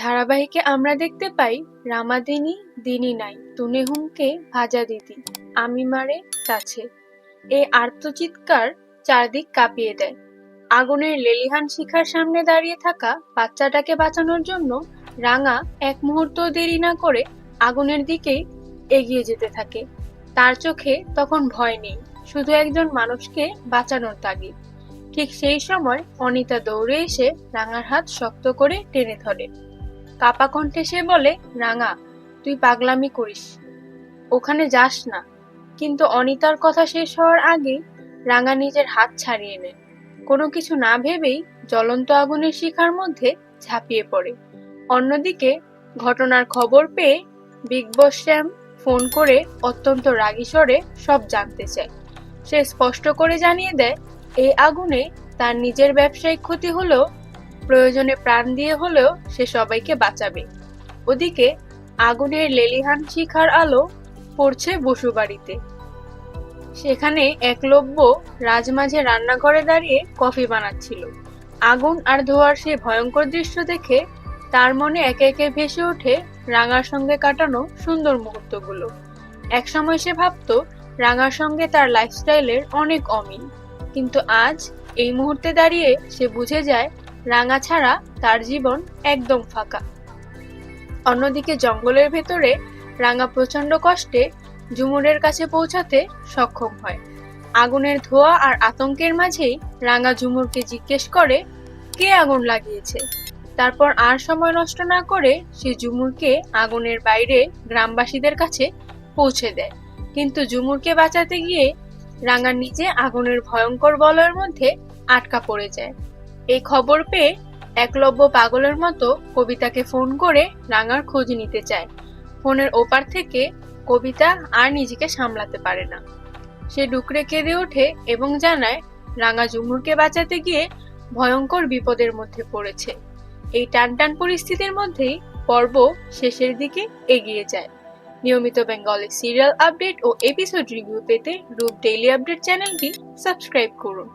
ধারাবাহিকে আমরা দেখতে পাই রামাদিনী দিনী নাই তুনে হুমকে ভাজা দিদি আমি মারে কাছে। এই আর্তচিৎকার চারদিক কাঁপিয়ে দেয়। আগুনের লেলিহান শিখার সামনে দাঁড়িয়ে থাকা বাচ্চাটাকে বাঁচানোর জন্য রাঙা এক মুহূর্ত দেরি না করে আগুনের দিকেই এগিয়ে যেতে থাকে। তার চোখে তখন ভয় নেই, শুধু একজন মানুষকে বাঁচানোর তাগিদ। ঠিক সেই সময় অনিতা দৌড়ে এসে রাঙার হাত শক্ত করে টেনে ধরে। কাপা কণ্ঠে সে বলে, রাঙা, তুই পাগলামি করিস, ওখানে যাস না। কিন্তু অনিতার কথা শেষ হওয়ার আগেই রাঙা নিজের হাত ছাড়িয়ে নেয়। কোনো কিছু না ভেবেই জ্বলন্ত আগুনের শিখার মধ্যে ঝাঁপিয়ে পড়ে। অন্যদিকে ঘটনার খবর পেয়ে বিগ বস শ্যাম ফোন করে অত্যন্ত রাগী স্বরে সব জানতে চায়। সে স্পষ্ট করে জানিয়ে দেয়, এই আগুনে তার নিজের ব্যবসায়িক ক্ষতি হলেও প্রয়োজনে প্রাণ দিয়ে হলেও সে সবাইকে বাঁচাবে। ওদিকে আগুনের লেলিহান শিখার আলো পড়ছে বসুবাড়িতে। সেখানে একলব্য রাজমাঝে রান্নাঘরে দাঁড়িয়ে কফি বানাচ্ছিল। আগুন আর ধোঁয়ার সেই ভয়ঙ্কর দৃশ্য দেখে তার মনে একে একে ভেসে ওঠে রাঙার সঙ্গে কাটানো সুন্দর মুহূর্তগুলো। একসময় সে ভাবতো রাঙার সঙ্গে তার লাইফস্টাইলের অনেক অমিল, কিন্তু আজ এই মুহূর্তে দাঁড়িয়ে সে বুঝে যায় রাঙা ছাড়া তার জীবন একদম ফাঁকা। অন্যদিকে জঙ্গলের ভেতরে রাঙা প্রচন্ড কষ্টে ঝুমুরের কাছে পৌঁছাতে সক্ষম হয়। আগুনের ধোঁয়া আর আতঙ্কের মাঝেই রাঙা ঝুমুরকে জিজ্ঞেস করে, কে আগুন লাগিয়েছে। তারপর আর সময় নষ্ট না করে সে ঝুমুরকে আগুনের বাইরে গ্রামবাসীদের কাছে পৌঁছে দেয়। কিন্তু ঝুমুরকে বাঁচাতে গিয়ে রাঙা নিজে আগুনের ভয়ঙ্কর বলয়ের মধ্যে আটকা পড়ে যায়। এই খবর পেয়ে একলব্য পাগলের মতো কবিতাকে ফোন করে রাঙার খোঁজ নিতে চায়। ফোনের ওপার থেকে কবিতা আর নিজেকে সামলাতে পারে না। সে ডুকরে কেঁদে ওঠে এবং জানায় রাঙা ঝুমুরকে বাঁচাতে গিয়ে ভয়ঙ্কর বিপদের মধ্যে পড়েছে। এই টানটান পরিস্থিতির মধ্যেই পর্ব শেষের দিকে এগিয়ে যায়। নিয়মিত বেঙ্গলি সিরিয়াল আপডেট ও এপিসোড রিভিউ পেতে রূপ ডেইলি আপডেট চ্যানেলটি সাবস্ক্রাইব করুন।